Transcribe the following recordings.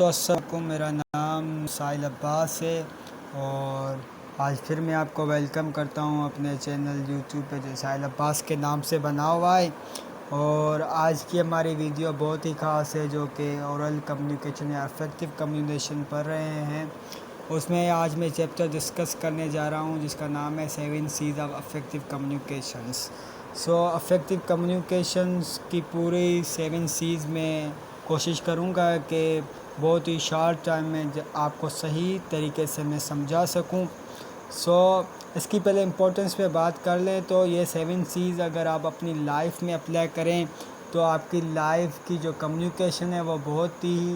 अस्सलाम वालेकुम, मेरा नाम साहिल अब्बास है और आज फिर मैं आपको वेलकम करता हूं अपने चैनल यूट्यूब पे जो साहिल अब्बास के नाम से बना हुआ है। और आज की हमारी वीडियो बहुत ही ख़ास है जो कि ओरल कम्युनिकेशन या अफेक्टिव कम्युनिकेशन पढ़ रहे हैं। उसमें आज मैं चैप्टर डिस्कस करने जा रहा हूं जिसका नाम है 7 Cs of effective communications. Effective communications की पूरी 7 सीज में कोशिश करूंगा कि बहुत ही शॉर्ट टाइम में आपको सही तरीके से मैं समझा सकूं। इसकी पहले इम्पोर्टेंस पे बात कर लें तो ये 7 सीज़ अगर आप अपनी लाइफ में अप्लाई करें तो आपकी लाइफ की जो कम्युनिकेशन है वो बहुत ही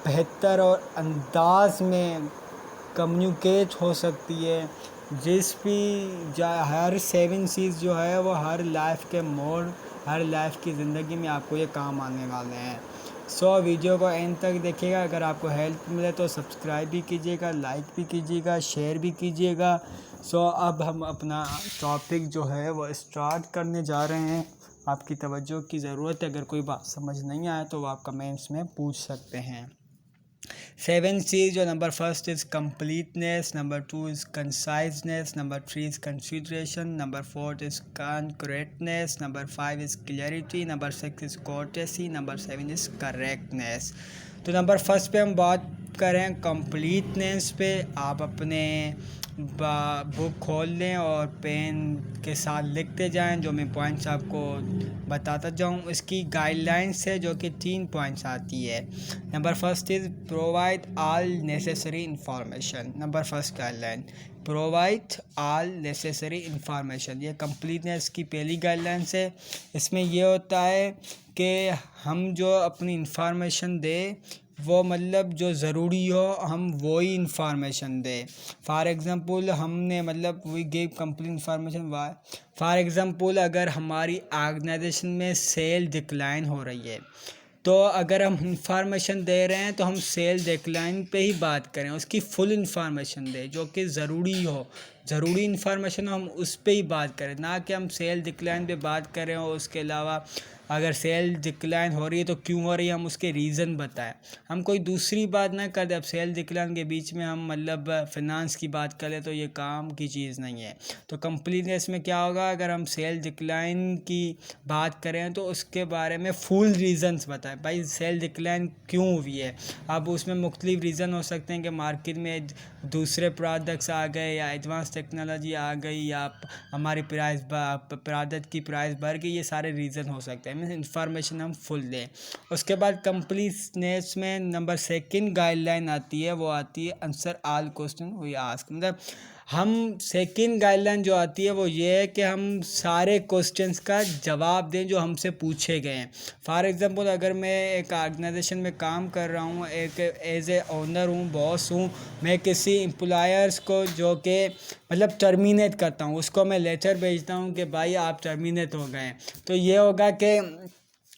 बेहतर और अंदाज में कम्युनिकेट हो सकती है। हर 7 सीज़ जो है वो हर लाइफ के मोड़, हर लाइफ की ज़िंदगी में आपको ये काम आने वाले हैं। वीडियो को एंड तक देखिएगा। अगर आपको हेल्प मिले तो सब्सक्राइब भी कीजिएगा, लाइक भी कीजिएगा, शेयर भी कीजिएगा। अब हम अपना टॉपिक जो है वो स्टार्ट करने जा रहे हैं। आपकी तवज्जो की ज़रूरत है। अगर कोई बात समझ नहीं आए तो आप कमेंट्स में पूछ सकते हैं। 7 C's जो number first is completeness, number 2 is conciseness, number 3 is consideration, number 4 is concreteness, number 5 is clarity, number 6 is courtesy, number 7 is correctness। तो नंबर फर्स्ट पे हम बात करें कंप्लीटनेस पे। आप अपने बुक खोल लें और पेन के साथ लिखते जाएं जो मैं पॉइंट्स आपको बताता जाऊं। इसकी गाइडलाइंस है जो कि 3 पॉइंट्स आती है। Number first is provide all necessary information. Number first guideline provide all necessary information, ये कंप्लीटनेस की पहली गाइडलाइंस है। इसमें यह होता है कि हम जो अपनी इंफॉर्मेशन दें वो मतलब जो ज़रूरी हो हम वही इंफॉर्मेशन दें। फॉर एग्ज़ाम्पल हमने मतलब we give complete information. Why for example अगर हमारी ऑर्गेनाइजेशन में सेल डिक्लाइन हो रही है तो अगर हम इंफॉर्मेशन दे रहे हैं तो हम सेल डिक्लाइन पे ही बात करें, उसकी फुल इंफॉर्मेशन दें जो कि ज़रूरी हो, ज़रूरी इंफॉर्मेशन हो हम उस पे ही बात करें, ना कि हम सेल डिक्लाइन पे बात करें और उसके अलावा अगर सेल डिक्लाइन हो रही है तो क्यों हो रही है हम उसके रीज़न बताएं। हम कोई दूसरी बात ना कर दें। अब सेल डिक्लाइन के बीच में हम मतलब फिनांस की बात करें तो ये काम की चीज़ नहीं है। तो कंप्लीटनेस में क्या होगा, अगर हम सेल डिक्लाइन की बात करें तो उसके बारे में फुल रीज़न्स बताएं। भाई सेल डिक्लाइन क्यों हुई है। अब उसमें मुख्तलिफ रीज़न हो सकते हैं कि मार्केट में दूसरे प्रोडक्ट्स आ गए या एडवांस टेक्नोलॉजी आ गई या हमारी प्रोडक्ट की प्राइस बढ़ गई, ये सारे रीज़न हो सकते हैं। मीन्स इंफॉर्मेशन हम फुल दें। उसके बाद कंप्लीटनेस में नंबर सेकंड गाइडलाइन आती है, वो आती है answer all question we ask. मतलब हम सेकंड गाइडलाइन जो आती है वो ये है कि हम सारे क्वेश्चंस का जवाब दें जो हमसे पूछे गए हैं। फॉर एग्ज़ाम्पल अगर मैं एक ऑर्गेनाइजेशन में काम कर रहा हूँ, एक एज ए ओनर हूँ, बॉस हूँ, मैं किसी एम्प्लॉयर्स को जो कि मतलब टर्मिनेट करता हूँ उसको मैं लेटर भेजता हूँ कि भाई आप टर्मिनेट हो गए। तो ये होगा कि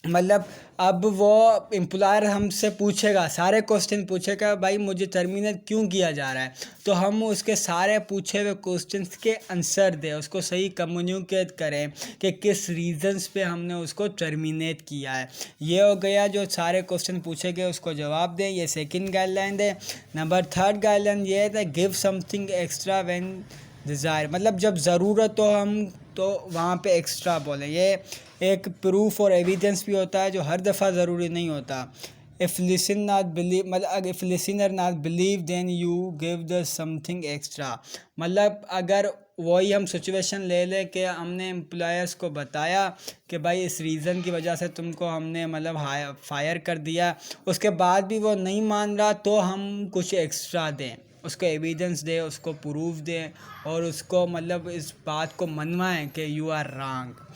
मतलब अब वो एम्प्लॉयर हमसे पूछेगा, सारे क्वेश्चन पूछेगा, भाई मुझे टर्मिनेट क्यों किया जा रहा है। तो हम उसके सारे पूछे हुए क्वेश्चंस के आंसर दें, उसको सही कम्युनिकेट करें कि किस रीजंस पे हमने उसको टर्मिनेट किया है। ये हो गया जो सारे क्वेश्चन पूछे गए उसको जवाब दें, ये सेकंड गाइडलाइन दें। नंबर थर्ड गाइडलाइन ये है give something extra when desire. मतलब जब ज़रूरत हो हम तो वहाँ पे एक्स्ट्रा बोलें। ये एक प्रूफ और एविडेंस भी होता है जो हर दफ़ा ज़रूरी नहीं होता। इफ़ लिसन नॉट बिलीव, मतलब if listener not believe then you give the something extra. मतलब अगर वही हम सिचुएशन ले लें कि हमने एम्प्लॉयर्स को बताया कि भाई इस रीज़न की वजह से तुमको हमने मतलब फायर कर दिया, उसके बाद भी वो नहीं मान रहा तो हम कुछ एक्स्ट्रा दें, उसको एविडेंस दें, उसको प्रूफ दें और उसको मतलब इस बात को मनवाएं कि यू आर रॉन्ग।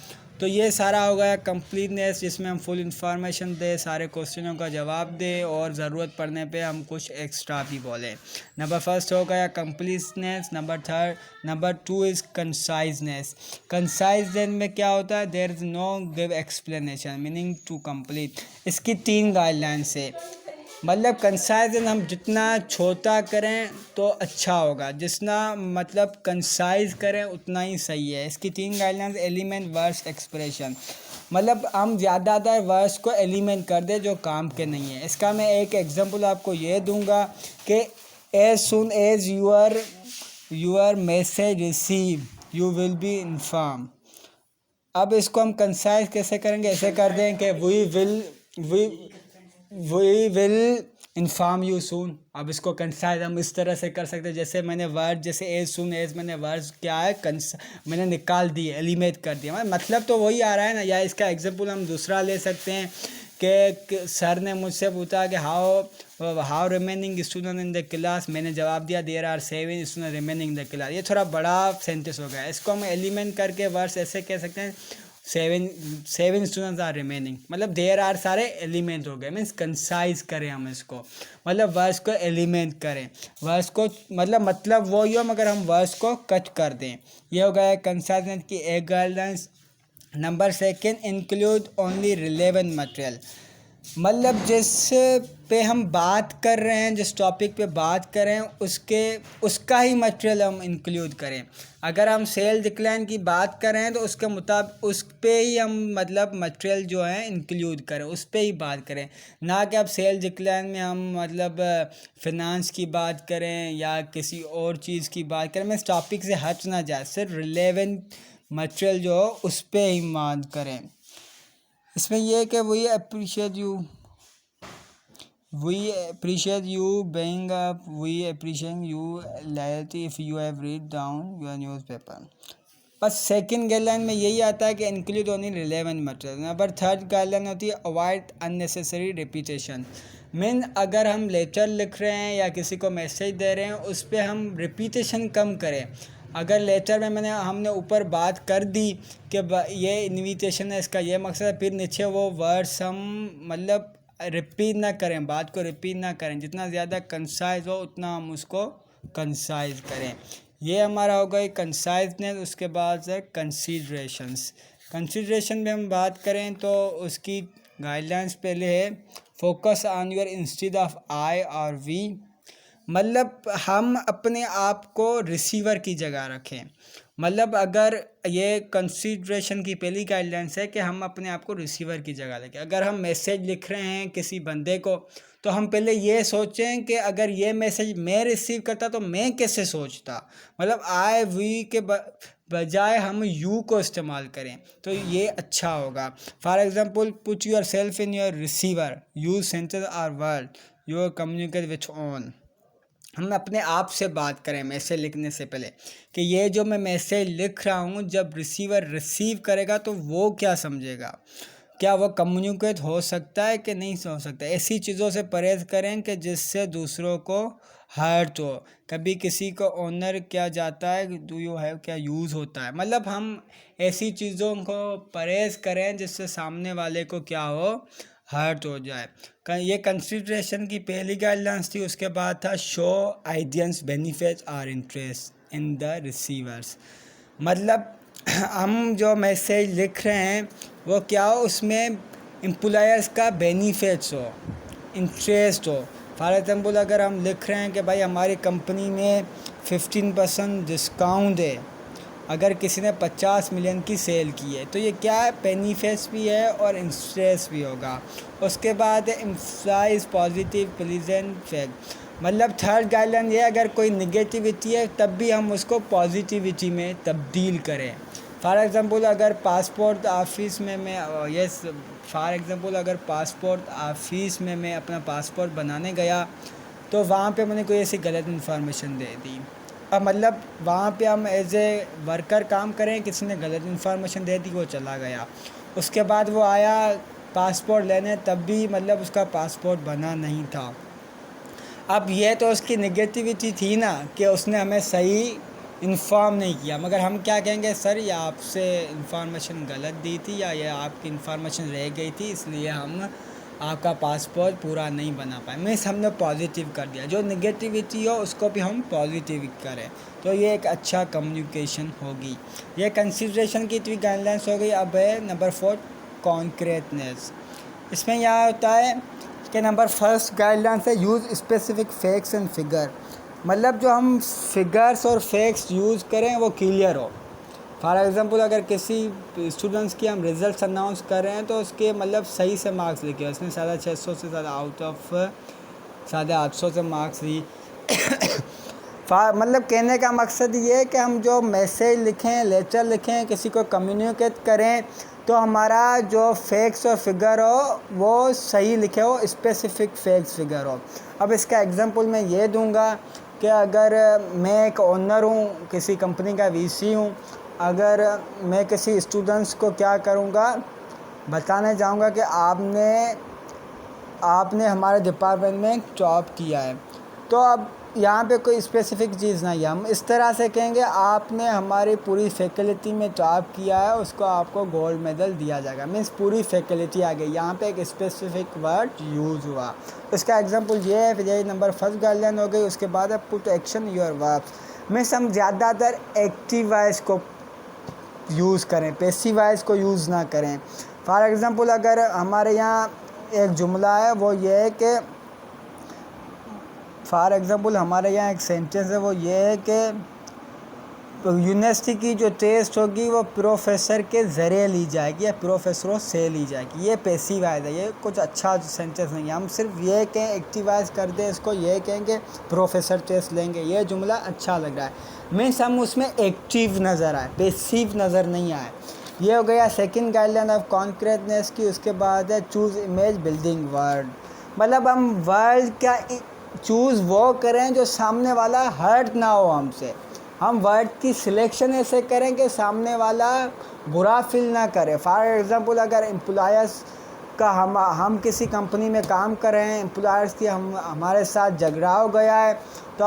तो ये सारा हो गया कंप्लीटनेस, जिसमें हम फुल इन्फॉर्मेशन दें, सारे क्वेश्चनों का जवाब दें और ज़रूरत पड़ने पे हम कुछ एक्स्ट्रा भी बोलें। नंबर फर्स्ट हो गया completeness. Number two is conciseness. Conciseness में क्या होता है, there is no give explanation meaning to complete. इसकी 3 गाइडलाइंस है। मतलब कंसाइजन हम जितना छोटा करें तो अच्छा होगा, जितना मतलब कंसाइज करें उतना ही सही है। इसकी 3 गाइडलाइंस एलिमेंट वर्ड्स एक्सप्रेशन। मतलब हम ज़्यादातर वर्ड्स को एलिमिनेट कर दे जो काम के नहीं है। इसका मैं एक एग्जांपल आपको ये दूंगा कि as soon as your message receive you will be inform. अब इसको हम कंसाइज कैसे करेंगे, ऐसे कर दें कि we will inform you soon. अब इसको कंसाइज हम इस तरह से कर सकते हैं, जैसे मैंने वर्ड जैसे एज सुन एज मैंने वर्ड्स क्या है मैंने निकाल दिए, एलिमिनेट कर दिया, मतलब तो वही आ रहा है ना। या इसका एग्जांपल हम दूसरा ले सकते हैं कि सर ने मुझसे पूछा कि how remaining student in the class, मैंने जवाब दिया there are 7 student remaining in the class. ये थोड़ा बड़ा सेंटेंस हो गया, इसको हम एलिमेंट करके वर्ड्स ऐसे कह सकते हैं 7 स्टूडेंट्स आर रिमेनिंग, मतलब देयर आर सारे एलिमेंट हो गए। मीन्स कंसाइज करें हम इसको, मतलब वर्ड्स को एलिमेंट करें, वर्ड्स को मतलब वो ही हो मगर हम वर्ड्स को कट कर दें। ये हो गया कंसाइजनेस की एक guidelines. Number second, include only relevant material, मतलब जिस पे हम बात कर रहे हैं, जिस टॉपिक पे बात कर रहे हैं उसका ही मटेरियल हम इंक्लूड करें। अगर हम सेल डिक्लाइन की बात कर रहे हैं तो उसके मुताबिक उस पे ही हम मतलब मटेरियल जो है इंक्लूड करें, उस पे ही बात करें, ना कि अब सेल डिक्लाइन में हम मतलब फिनांस की बात करें या किसी और चीज़ की बात करें। मैं इस टॉपिक से हट ना जाए, सिर्फ रिलेवेंट मटेरियल जो हो उस पे ही बात करें। इसमें यह है कि we appreciate you being up, we appreciate you loyalty if you have read down your newspaper। बस सेकंड गाइडलाइन में यही आता है कि include only relevant material. Number third guideline होती है अवॉइड अननेसेसरी रिपीटेशन। मीन अगर हम लेटर लिख रहे हैं या किसी को मैसेज दे रहे हैं उस पर हम रिपीटेशन कम करें। अगर लेटर में हमने ऊपर बात कर दी कि ये इन्विटेशन है, इसका ये मकसद है, फिर नीचे वो वर्ड्स हम मतलब रिपीट ना करें, बात को रिपीट ना करें, जितना ज़्यादा कंसाइज हो उतना हम उसको कंसाइज करें। ये हमारा हो गया कंसाइजनेस। उसके बाद है कंसीडरेशंस। कंसीडरेशन में हम बात करें तो उसकी गाइडलाइंस पहले है focus on your instead of I और वी, मतलब हम अपने आप को रिसीवर की जगह रखें। मतलब अगर ये कंसीडरेशन की पहली गाइडलाइंस है कि हम अपने आप को रिसीवर की जगह रखें। अगर हम मैसेज लिख रहे हैं किसी बंदे को तो हम पहले ये सोचें कि अगर ये मैसेज मैं रिसीव करता तो मैं कैसे सोचता, मतलब आई वी के बजाय हम यू को इस्तेमाल करें तो ये अच्छा होगा। For example put yourself in your receiver, use sentence or word your communicate with on. हम अपने आप से बात करें मैसेज लिखने से पहले कि ये जो मैं मैसेज लिख रहा हूँ जब रिसीवर रिसीव करेगा तो वो क्या समझेगा, क्या वो कम्युनिकेट हो सकता है कि नहीं हो सकता। ऐसी चीज़ों से परहेज करें कि जिससे दूसरों को हर्ट हो। कभी किसी को ऑनर किया जाता है, डू यू हैव क्या यूज़ होता है, मतलब हम ऐसी चीज़ों को परहेज करें जिससे सामने वाले को क्या हो, हर्ट हो जाए। ये कंसिडरेशन की पहली गाइडलाइंस थी। उसके बाद था show audience benefits or interest in the receivers, मतलब हम जो मैसेज लिख रहे हैं वो क्या हो, उसमें एम्प्लॉयर्स का बेनिफिट्स हो, इंटरेस्ट हो। फॉर एग्जांपल अगर हम लिख रहे हैं कि भाई हमारी कंपनी में 15% डिस्काउंट है अगर किसी ने 50 मिलियन की सेल की है, तो ये क्या है, बेनिफिट्स भी है और इंटरेस्ट भी होगा। उसके बाद एम्फसाइज पॉजिटिव प्लेजेंट फैक्ट, मतलब थर्ड गाइडलाइन ये अगर कोई निगेटिविटी है तब भी हम उसको पॉजिटिविटी में तब्दील करें। फॉर एग्ज़ाम्पल अगर पासपोर्ट ऑफिस में अगर पासपोर्ट ऑफिस में मैं अपना पासपोर्ट बनाने गया तो वहाँ पे मैंने कोई ऐसी गलत इन्फॉर्मेशन दे दी। अब मतलब वहाँ पे हम एज ए वर्कर काम करें, किसी ने गलत इन्फॉर्मेशन दे दी, वो चला गया। उसके बाद वो आया पासपोर्ट लेने, तब भी मतलब उसका पासपोर्ट बना नहीं था। अब ये तो उसकी नेगेटिविटी थी ना कि उसने हमें सही इन्फॉर्म नहीं किया, मगर हम क्या कहेंगे, सर ये आपसे इन्फॉर्मेशन गलत दी थी या ये आपकी इन्फॉर्मेशन रह गई थी इसलिए हम आपका पासपोर्ट पूरा नहीं बना पाए। मीन्स हमने पॉजिटिव कर दिया, जो नेगेटिविटी हो उसको भी हम पॉजिटिव करें, तो ये एक अच्छा कम्युनिकेशन होगी। ये कंसिडरेशन की 3 गाइडलाइंस हो गई। अब है नंबर 4 कॉन्क्रीटनेस। इसमें यह होता है कि नंबर फर्स्ट गाइडलाइन है use specific facts and figure, मतलब जो हम फिगर्स और फैक्ट्स यूज़ करें वो क्लियर हो। फॉर एग्ज़ाम्पल अगर किसी स्टूडेंट्स की हम रिज़ल्ट अनाउंस कर रहे हैं तो उसके मतलब सही से मार्क्स लिखे, उसने 650 से ज़्यादा आउट ऑफ 850 से मार्क्स ली। मतलब कहने का मकसद ये है कि हम जो मैसेज लिखें, लेटर लिखें, किसी को कम्युनिकेट करें तो हमारा जो फैक्ट्स और फिगर हो वो सही लिखे हो, स्पेसिफिक फैक्ट्स फिगर हो। अब इसका एग्जांपल मैं ये दूंगा कि अगर मैं एक ओनर हूँ, किसी कंपनी का वीसी हूँ, अगर मैं किसी स्टूडेंट्स को क्या करूँगा, बताने चाहूँगा कि आपने हमारे डिपार्टमेंट में जॉब किया है, तो अब यहाँ पे कोई स्पेसिफ़िक चीज़ नहीं है, हम इस तरह से कहेंगे आपने हमारी पूरी फैकल्टी में जॉब किया है, उसको आपको गोल्ड मेडल दिया जाएगा। मीन्स पूरी फैकल्टी आ गई, यहाँ पे एक स्पेसिफिक वर्ड यूज़ हुआ। इसका एग्जांपल ये है, फिर यही नंबर फर्स्ट गाइडलाइन हो गई। उसके बाद अब put action your verbs. Means हम ज़्यादातर एक्टिव वॉइस को यूज़ करें, पैसिव वॉइस को यूज़ ना करें। फॉर एग्ज़ाम्पल अगर हमारे यहाँ एक जुमला है, वो ये है कि फॉर एग्ज़ाम्पल हमारे यहाँ एक सेंटेंस है, वो ये है कि यूनिवर्सिटी की जो टेस्ट होगी वो प्रोफेसर के ज़रिए ली जाएगी या प्रोफेसरों से ली जाएगी। ये पैसिव वॉइस है, ये कुछ अच्छा सेंटेंस नहीं है। हम सिर्फ ये कहें, एक्टिव वॉइस कर दें इसको, ये कहेंगे प्रोफेसर टेस्ट लेंगे, ये जुमला अच्छा लग रहा है। मीन्स हम उसमें एक्टिव नज़र आए, पैसिव नज़र नहीं आए। ये हो गया सेकंड गाइडलाइन ऑफ कॉन्क्रीटनेस की। उसके बाद है चूज़ इमेज बिल्डिंग वर्ड। मतलब हम वर्ड का चूज़ वो करें जो सामने वाला हर्ट ना हो हमसे। हम वर्ड की सिलेक्शन ऐसे करें कि सामने वाला बुरा फील ना करे। फॉर एग्ज़ाम्पल अगर एम्प्लॉयर्स का हम किसी कंपनी में काम कर रहे हैं, एम्प्लॉयर्स की हमारे साथ झगड़ा हो गया है, तो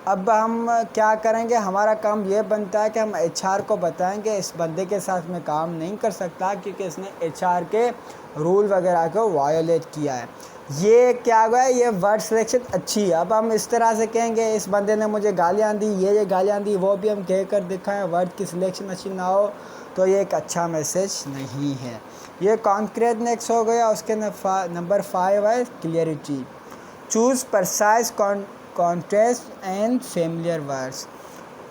अब हम क्या करेंगे, हमारा काम ये बनता है कि हम एचआर को बताएंगे इस बंदे के साथ मैं काम नहीं कर सकता क्योंकि इसने एचआर के रूल वगैरह को वायोलेट किया है। ये क्या हुआ है, ये वर्ड सिलेक्शन अच्छी है। अब हम इस तरह से कहेंगे इस बंदे ने मुझे गालियाँ दी, ये गालियाँ दी, वो भी हम कह कर दिखाएं, वर्ड की सिलेक्शन अच्छी ना हो तो ये एक अच्छा मैसेज नहीं है। ये कॉन्क्रीटनेस हो गया। उसके नंबर 5 है clarity. Choose precise contrast and familiar words.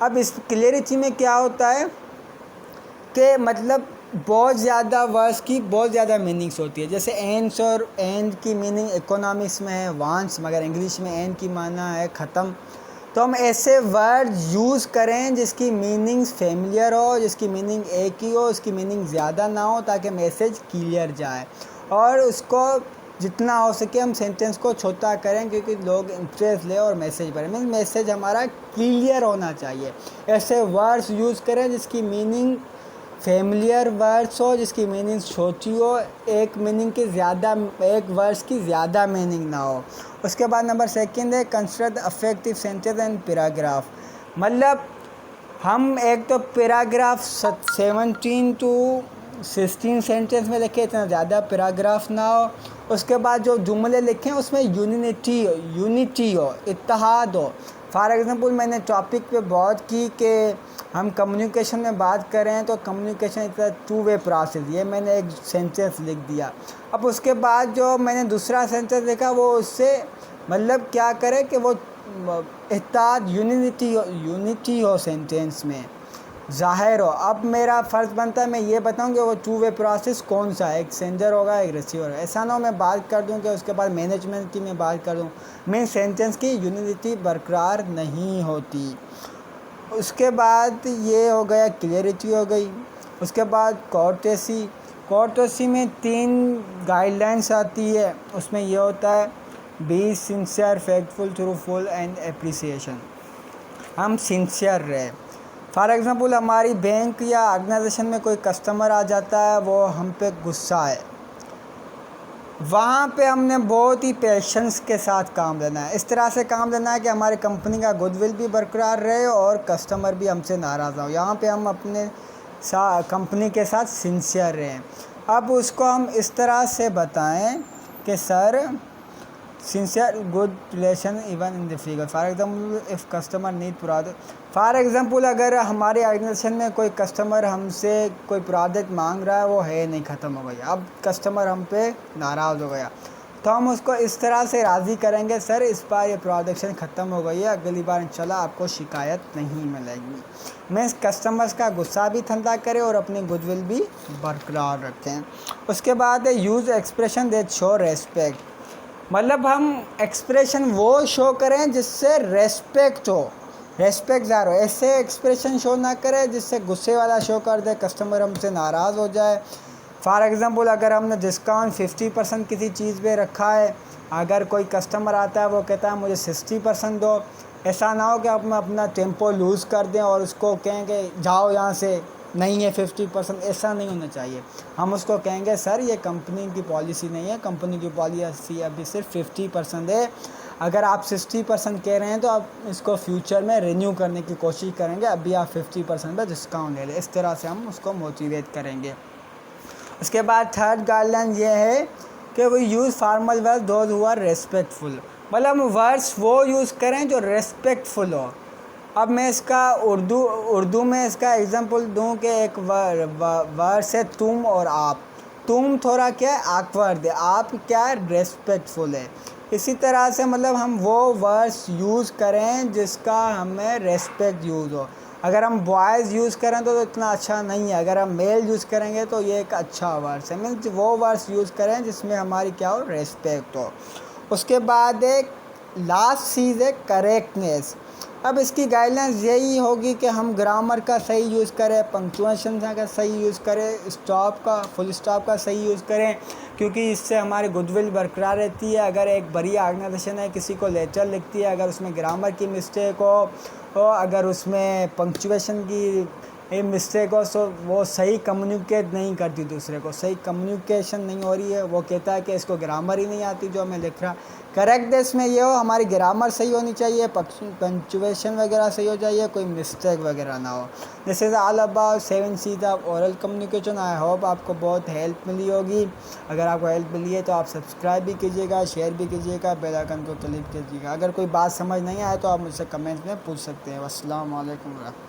अब इस क्लियरिटी में क्या होता है कि मतलब बहुत ज़्यादा वर्ड्स की बहुत ज़्यादा मीनिंग्स होती है। जैसे एंड्स और एंड की मीनिंग इकोनॉमिक्स में है वांस, मगर इंग्लिश में एंड की माना है ख़त्म। तो हम ऐसे वर्ड यूज़ करें जिसकी मीनिंग्स फेमिलियर हो, जिसकी मीनिंग एक ही हो, उसकी मीनिंग ज़्यादा ना हो, ताकि मैसेज क्लियर जाए। और उसको जितना हो सके हम सेंटेंस को छोटा करें क्योंकि लोग इंटरेस्ट ले और मैसेज पढ़ें। मीन्स मैसेज हमारा क्लियर होना चाहिए। ऐसे वर्ड्स यूज़ करें जिसकी मीनिंग फेमिलियर वर्ड्स हो, जिसकी मीनिंग छोटी हो, एक वर्ड्स की ज़्यादा मीनिंग ना हो। उसके बाद नंबर सेकंड है construct affective sentence and paragraph. मतलब हम एक तो पैराग्राफ 17 to 16 सेंटेंस में लिखे, इतना ज़्यादा पैराग्राफ ना हो। उसके बाद जो जुमले लिखें उसमें यूनिटी हो, इत्तेहाद हो। फॉर एग्ज़ाम्पल मैंने टॉपिक पे बात की कि हम कम्युनिकेशन में बात कर रहे हैं, तो communication is a 2 way process, ये मैंने एक सेंटेंस लिख दिया। अब उसके बाद जो मैंने दूसरा सेंटेंस लिखा वो उससे मतलब क्या करे कि वो इत्तेहाद यूनिटी हो सेंटेंस में, ज़ाहिर हो। अब मेरा फ़र्ज़ बनता है मैं ये बताऊं कि वो 2 वे प्रोसेस कौन सा है, एक सेंडर होगा एक रिसीवर। ऐसा ना हो मैं बात कर दूं कि उसके बाद मैनेजमेंट की मैं बात कर दूं, मेन सेंटेंस की यूनिटी बरकरार नहीं होती। उसके बाद ये हो गया क्लियरिटी हो गई। उसके बाद कोर्टेसी में 3 गाइडलाइंस आती है। उसमें ये होता है be sincere, factful, truthful and appreciation. हम सिंसियर रहे। फॉर एग्ज़ाम्पल हमारी बैंक या ऑर्गेनाइजेशन में कोई कस्टमर आ जाता है, वो हम पे गुस्सा है, वहाँ पे हमने बहुत ही पेशेंस के साथ काम लेना है। इस तरह से काम लेना है कि हमारी कंपनी का गुडविल भी बरकरार रहे और कस्टमर भी हमसे नाराज़ ना हो। यहाँ पे हम अपने कंपनी के साथ सिंसियर रहें। अब उसको हम इस तरह से बताएं कि sir sincere good relation even in the figure. For example if customer need product. For example अगर हमारे ऑर्गेनाइजेशन में कोई कस्टमर हमसे कोई प्रोडक्ट मांग रहा है, वो है नहीं, ख़त्म हो गई, अब कस्टमर हम पे नाराज़ हो गया, तो हम उसको इस तरह से राज़ी करेंगे, सर इस बार ये प्रोडक्शन ख़त्म हो गई है, अगली बार इंशाल्लाह आपको शिकायत नहीं मिलेगी। मीन्स कस्टमर्स का गुस्सा भी ठंडा करें और अपनी गुडविल भी बरकरार रखें। उसके बाद है use expression that show respect, मतलब हम एक्सप्रेशन वो शो करें जिससे रेस्पेक्ट हो, रेस्पेक्ट ज़ाहिर हो। ऐसे एक्सप्रेशन शो ना करें जिससे गुस्से वाला शो कर दे, कस्टमर हमसे नाराज़ हो जाए। फॉर एग्ज़ाम्पल अगर हमने डिस्काउंट 50% किसी चीज़ पे रखा है, अगर कोई कस्टमर आता है वो कहता है मुझे 60% दो, ऐसा ना हो कि हम अपना टेम्पो लूज़ कर दें और उसको कहेंगे जाओ यहाँ से, नहीं है 50%, ऐसा नहीं होना चाहिए। हम उसको कहेंगे सर ये कंपनी की पॉलिसी नहीं है, कंपनी की पॉलिसी अभी सिर्फ 50% है, अगर आप 60% कह रहे हैं तो आप इसको फ्यूचर में रिन्यू करने की कोशिश करेंगे, अभी आप 50% पर डिस्काउंट ले लें। इस तरह से हम उसको मोटिवेट करेंगे। उसके बाद थर्ड गाइडलाइन ये है कि वो use formal words those who are respectful, मतलब हम वर्ड्स वो यूज़ करें जो रेस्पेक्टफुल हो। अब मैं इसका उर्दू में इसका एग्जांपल दूं कि एक वर्ड है तुम और आप। तुम थोड़ा क्या है ऑकवर्ड है, आप क्या है रेस्पेक्टफुल है। इसी तरह से मतलब हम वो वर्ड्स यूज़ करें जिसका हमें रेस्पेक्ट यूज़ हो। अगर हम बॉयज़ यूज़ करें तो इतना अच्छा नहीं है, अगर हम मेल यूज़ करेंगे तो ये एक अच्छा वर्ड्स है। मीन्स वो वर्ड्स यूज़ करें जिसमें हमारी क्या हो, रेस्पेक्ट हो। उसके बाद एक लास्ट चीज़ है करेक्टनेस। अब इसकी गाइडलाइंस यही होगी कि हम ग्रामर का सही यूज़ करें, पंक्चुएशन का सही यूज़ करें, स्टॉप का फुल स्टॉप का सही यूज़ करें, क्योंकि इससे हमारी गुडविल बरकरार रहती है। अगर एक बड़ी ऑर्गेनाइजेशन है किसी को लेटर लिखती है, अगर उसमें ग्रामर की मिस्टेक हो, अगर उसमें पंक्चुएशन की मिस्टेक हो, तो वो सही कम्युनिकेट नहीं करती, दूसरे को सही कम्युनिकेशन नहीं हो रही है, वो कहता है कि इसको ग्रामर ही नहीं आती जो मैं लिख रहा। करेक्टनेस में ये हो हमारी ग्रामर सही होनी चाहिए, पंक्चुएशन वगैरह सही हो जाइए, कोई मिस्टेक वगैरह ना हो। This is all about 7 C's of oral communication. I hope आपको बहुत हेल्प मिली होगी। अगर आपको हेल्प मिली है तो आप सब्सक्राइब भी कीजिएगा, शेयर भी कीजिएगा, बेल आइकन को क्लिक कीजिएगा। अगर कोई बात समझ नहीं आए तो आप मुझसे कमेंट में पूछ सकते हैं। अस्सलाम वालेकुम।